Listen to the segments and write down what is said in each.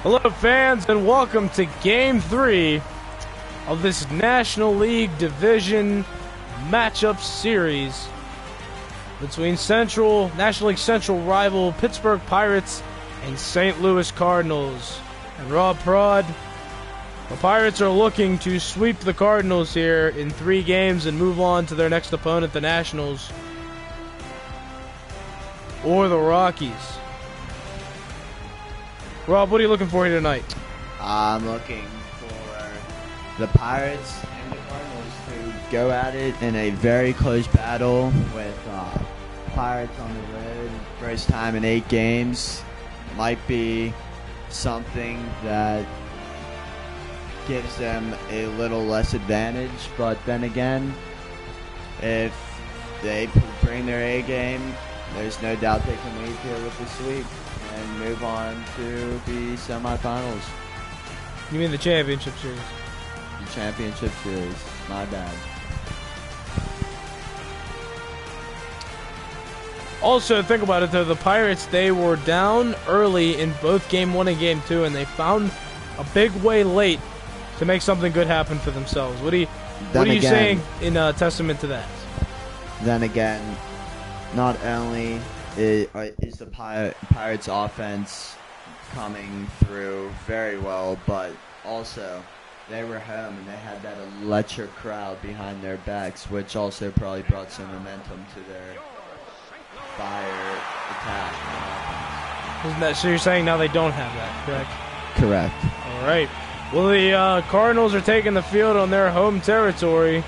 Hello fans and welcome to Game 3 of this National League Division matchup series between National League Central rival Pittsburgh Pirates and St. Louis Cardinals. And Rob Prod, the Pirates are looking to sweep the Cardinals here in 3 games and move on to their next opponent, the Nationals, or the Rockies. Rob, what are you looking for here tonight? I'm looking for the Pirates and the Cardinals to go at it in a very close battle with Pirates on the road. First time in 8 games. Might be something that gives them a little less advantage, but then again, if they bring their A game, there's no doubt they can leave here with the sweep and move on to the semifinals. You mean the championship series? The championship series. My bad. Also, think about it though, the Pirates, they were down early in both Game 1 and Game 2, and they found a big way late to make something good happen for themselves. What are you saying in testament to that? Then again, not only is the Pirates offense coming through very well, but also they were home and they had that electric crowd behind their backs, which also probably brought some momentum to their fire attack. Isn't that so? You're saying now they don't have that, correct? Correct. All right. Well, the Cardinals are taking the field on their home territory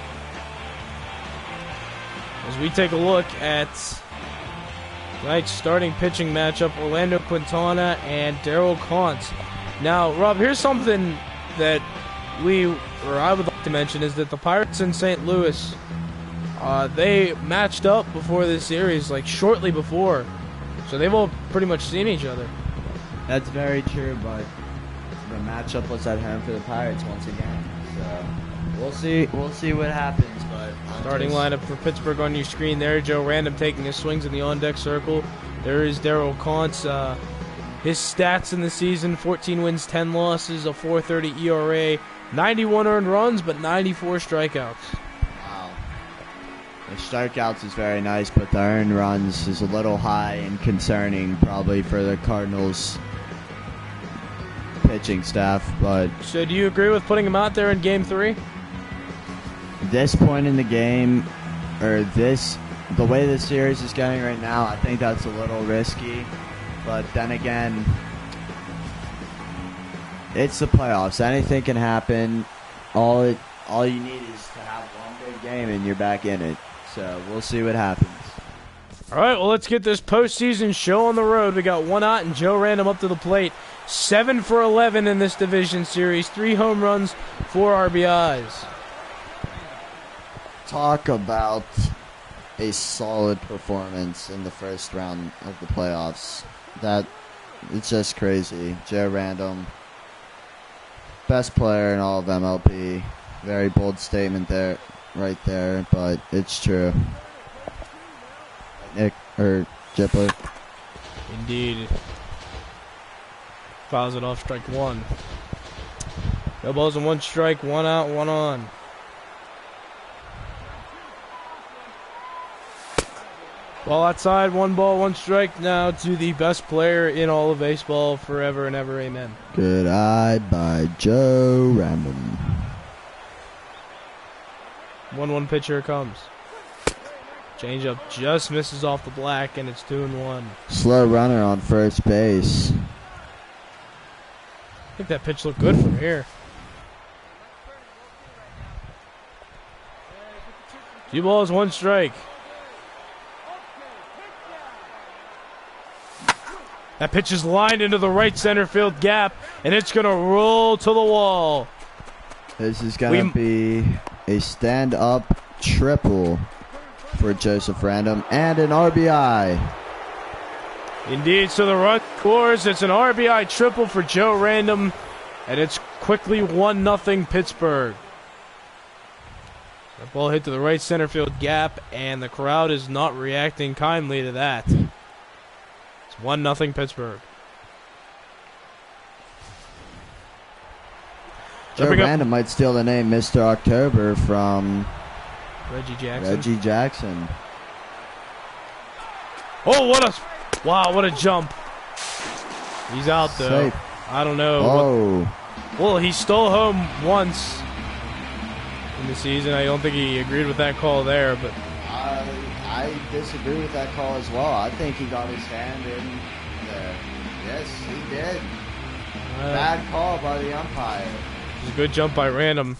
as we take a look at tonight's starting pitching matchup, Orlando Quintana and Daryl Kantz. Now, Rob, here's something that I would like to mention is that the Pirates in St. Louis, they matched up before this series, like shortly before. So they've all pretty much seen each other. That's very true, but the matchup was at home for the Pirates once again. So we'll see what happens. But starting lineup for Pittsburgh on your screen there. Joe Random taking his swings in the on-deck circle. There is Daryl Kantz. His stats in the season: 14 wins, 10 losses, a 4.30 ERA, 91 earned runs, but 94 strikeouts. Wow. The strikeouts is very nice, but the earned runs is a little high and concerning probably for the Cardinals pitching staff. But so do you agree with putting him out there in Game 3? This point in the game, or the way the series is going right now, I think that's a little risky. But then again, it's the playoffs. Anything can happen. All you need is to have one good game and you're back in it. So we'll see what happens. All right, well, let's get this postseason show on the road. We got one out and Joe Random up to the plate. 7 for 11 in this division series. 3 home runs, 4 RBIs. Talk about a solid performance in the first round of the playoffs. It's just crazy. Joe Random, best player in all of MLB. Very bold statement there, right there, but it's true. Nick or Jipper. Indeed. Fouls it off, strike 1. No balls and 1 strike, 1 out, 1 on. Ball outside, 1 ball, 1 strike now to the best player in all of baseball forever and ever, amen. Good eye by Joe Random. 1-1 pitch, here comes. Changeup just misses off the black, and it's 2-1. Slow runner on first base. I think that pitch looked good from here. 2 balls, 1 strike. That pitch is lined into the right center field gap, and it's going to roll to the wall. This is going to be a stand-up triple for Joseph Random and an RBI. Indeed, so the run scores. It's an RBI triple for Joe Random, and it's quickly 1-0 Pittsburgh. The ball hit to the right center field gap, and the crowd is not reacting kindly to that. 1-0 Pittsburgh. Joe Random might steal the name Mr. October from Reggie Jackson. Oh, what a jump. He's out, though. Safe. I don't know. Oh. Well, he stole home once in the season. I don't think he agreed with that call there, but I disagree with that call as well. I think he got his hand in there. Yes, he did. Bad call by the umpire. It was a good jump by Random.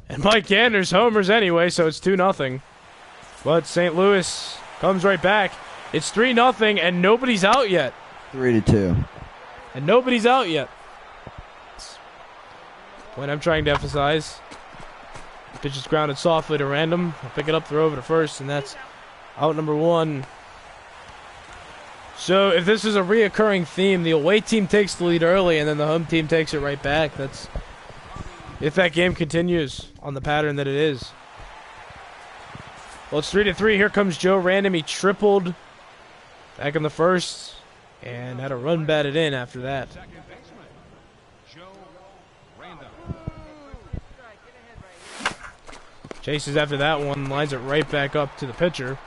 And Mike Anders homers anyway, so it's 2-0. But St. Louis comes right back. It's 3-0, and nobody's out yet. 3-2. And nobody's out yet. Point I'm trying to emphasize. Pitch is grounded softly to Random. He'll pick it up, throw over to first, and that's out number 1. So if this is a reoccurring theme, the away team takes the lead early, and then the home team takes it right back. That's if that game continues on the pattern that it is. Well, it's 3-3. Here comes Joe Random. He tripled back in the first and had a run batted in after that. Chases after that one, lines it right back up to the pitcher,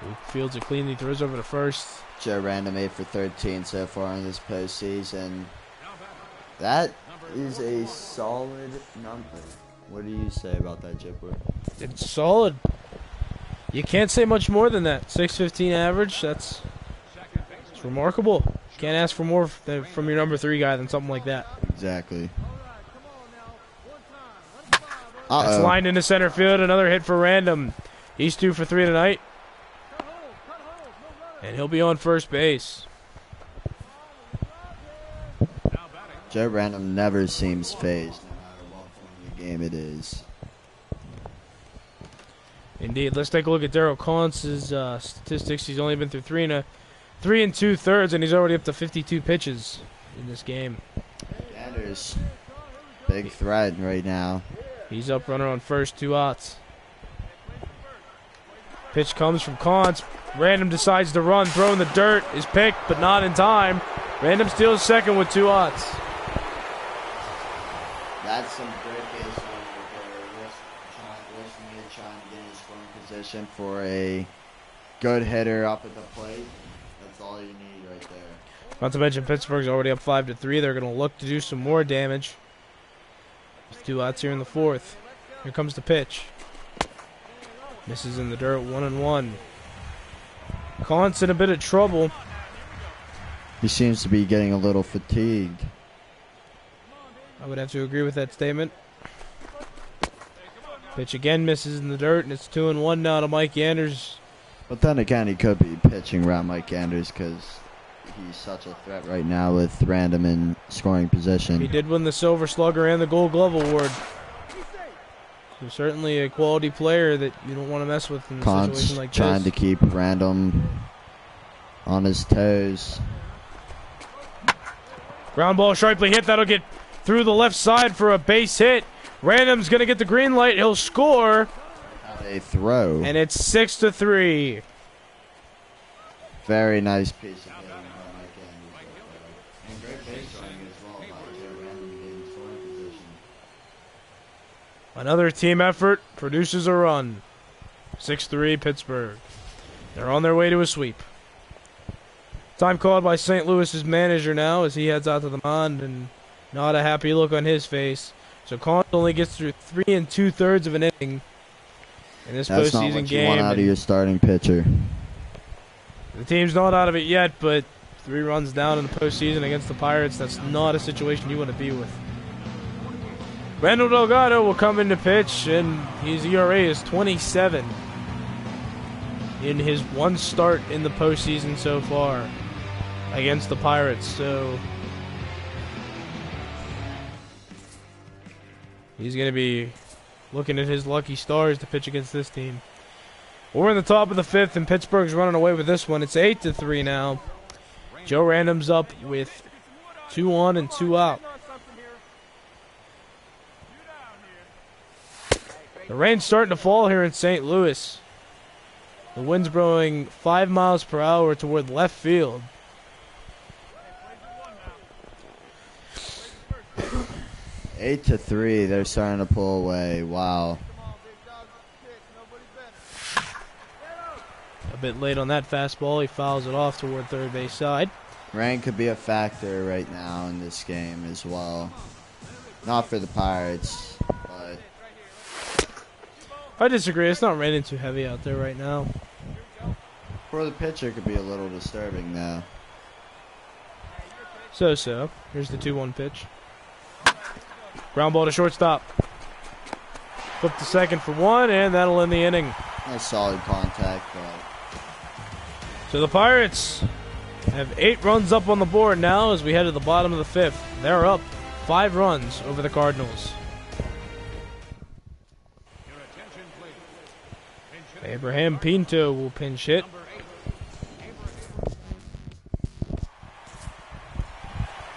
who fields it cleanly, throws over to first. Joe Random 8 for 13 so far in this postseason. That is a solid number. What do you say about that, Jipper? It's solid. You can't say much more than that. 615 average, that's remarkable. Can't ask for more from your number 3 guy than something like that. Exactly. That's lined into center field. Another hit for Random. He's 2 for 3 tonight. And he'll be on first base. Joe Random never seems phased, no matter what point of the game it is. Indeed. Let's take a look at Darryl Collins's statistics. He's only been through 3 2/3, and he's already up to 52 pitches in this game. Anders, big threat right now. He's up, runner on first, 2 outs. Pitch comes from Collins. Random decides to run, throw in the dirt, is picked, but not in time. Random steals second with 2 outs. That's some great base running. Trying to get in scoring position for a good hitter up at the plate. That's all you need right there. Not to mention Pittsburgh's already up 5-3. They're going to look to do some more damage. There's 2 outs here in the 4th. Here comes the pitch. Misses in the dirt, 1-1. Collins in a bit of trouble. He seems to be getting a little fatigued. I would have to agree with that statement. Pitch again misses in the dirt, and it's 2-1 now to Mike Anders. But then again, he could be pitching around Mike Anders because he's such a threat right now with Random in scoring position. He did win the Silver Slugger and the Gold Glove Award. So certainly a quality player that you don't want to mess with in a situation like this. Trying to keep Random on his toes. Ground ball sharply hit. That'll get through the left side for a base hit. Random's going to get the green light. He'll score. A throw. And it's 6-3. Very nice piece of hitting by Mike Anders. And great base running as well by Joe Random in scoring position. Another team effort produces a run. 6-3 Pittsburgh. They're on their way to a sweep. Time called by St. Louis's manager now as he heads out to the mound, and not a happy look on his face. So Collins only gets through 3 2/3 of an inning in this postseason game. That's not what you want out of your starting pitcher. The team's not out of it yet, but 3 runs down in the postseason against the Pirates, that's not a situation you want to be with. Randall Delgado will come into pitch, and his ERA is 27 in his 1 start in the postseason so far against the Pirates. So he's going to be looking at his lucky stars to pitch against this team. We're in the top of the 5th, and Pittsburgh's running away with this one. It's 8-3 now. Joe Random's up with 2 on and 2 out. The rain's starting to fall here in St. Louis. The wind's blowing 5 miles per hour toward left field. 8-3. They're starting to pull away. Wow. A bit late on that fastball. He fouls it off toward third base side. Rain could be a factor right now in this game as well. Not for the Pirates, but I disagree. It's not raining too heavy out there right now. for the pitcher, it could be a little disturbing now. So. Here's the 2-1 pitch. Ground ball to shortstop. Flip to second for one, and that'll end the inning. Nice solid contact, but So the Pirates have 8 runs up on the board now as we head to the bottom of the 5th. They're up 5 runs over the Cardinals. Abraham Pinto will pinch hit.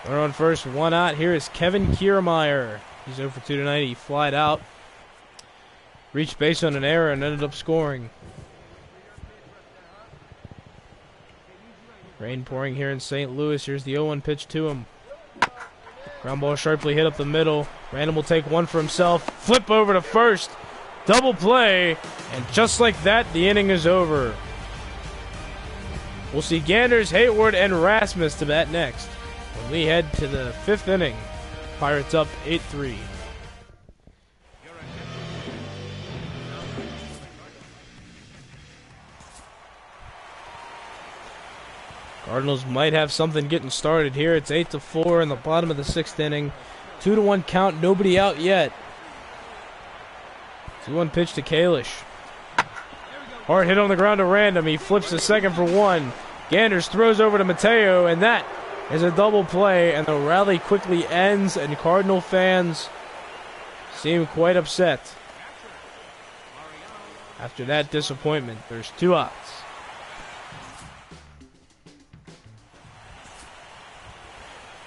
Runner on first, 1 out. Here is Kevin Kiermaier. He's 0 for 2 tonight. He flied out. Reached base on an error and ended up scoring. Rain pouring here in St. Louis. Here's the 0-1 pitch to him. Ground ball sharply hit up the middle. Random will take one for himself. Flip over to first. Double play. And just like that, the inning is over. We'll see Ganders, Hayward, and Rasmus to bat next when we head to the 5th inning. Pirates up 8-3. Cardinals might have something getting started here. It's 8-4 in the bottom of the 6th inning. 2-1 count, nobody out yet. 2-1 pitch to Kalish. Hard hit on the ground to Random. He flips to second for 1. Ganders throws over to Mateo, and that is a double play, and the rally quickly ends, and Cardinal fans seem quite upset. After that disappointment, there's 2 outs.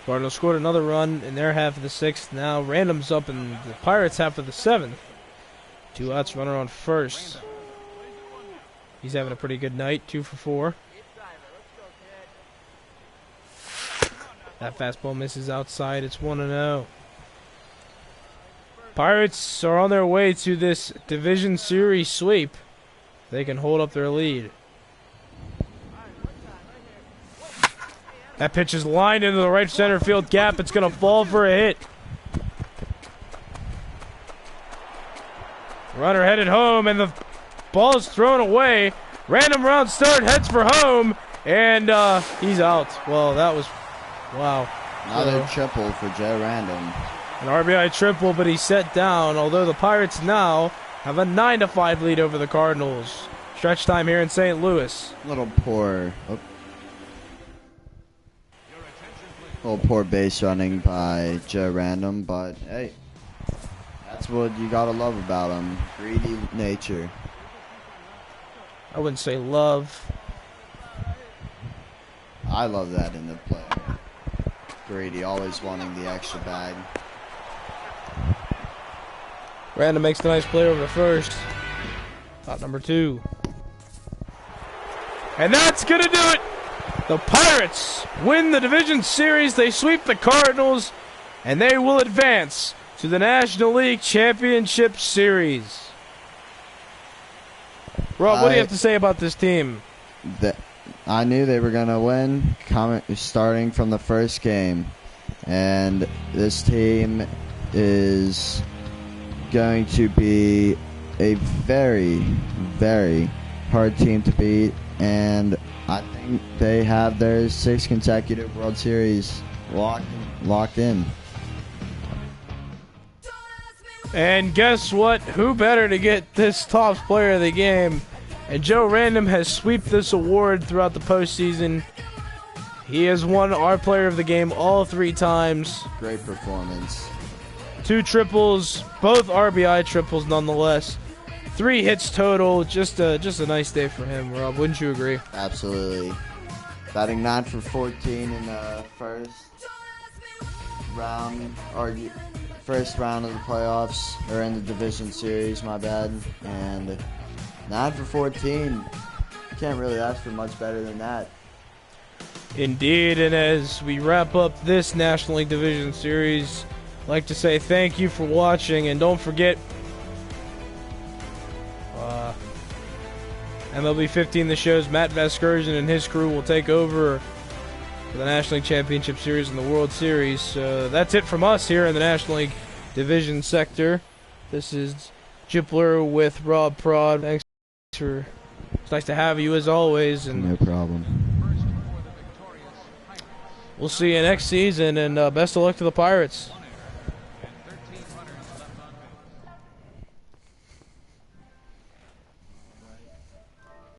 Cardinals scored another run in their half of the 6th. Now Random's up in the Pirates' half of the 7th. 2 outs, runner on first. He's having a pretty good night, 2 for 4. That fastball misses outside. It's 1-0. Pirates are on their way to this division series sweep. They can hold up their lead. That pitch is lined into the right center field gap. It's going to fall for a hit. Runner headed home, and the ball is thrown away. Random round start, heads for home, and he's out. Well, that was, wow. Another triple for Joe Random. An RBI triple, but he's set down, although the Pirates now have a 9-5 lead over the Cardinals. Stretch time here in St. Louis. Little poor base running by Joe Random, but hey, that's what you gotta love about him. Greedy nature. I wouldn't say love. I love that in the player. Greedy, always wanting the extra bag. Random makes the nice play over to first. Out number 2. And that's going to do it. The Pirates win the division series. They sweep the Cardinals, and they will advance to the National League Championship Series. Rob, what do you have to say about this team? I knew they were going to win starting from the first game. And this team is going to be a very, very hard team to beat. And I think they have their 6th consecutive World Series locked in. And guess what? Who better to get this top player of the game? And Joe Random has swept this award throughout the postseason. He has won our player of the game all 3 times. Great performance. 2 triples, both RBI triples nonetheless. 3 hits total. Just a nice day for him, Rob. Wouldn't you agree? Absolutely. Batting 9 for 14 in the first round of the playoffs, or in the division series, my bad. And 9 for 14. Can't really ask for much better than that. Indeed, and as we wrap up this National League Division Series, I'd like to say thank you for watching, and don't forget, MLB 15 the show's Matt Vasgersian and his crew will take over for the National League Championship Series and the World Series. So that's it from us here in the National League Division sector. This is Jipler with Rob Prod. Thanks for, it's nice to have you as always. And no problem. We'll see you next season, and best of luck to the Pirates.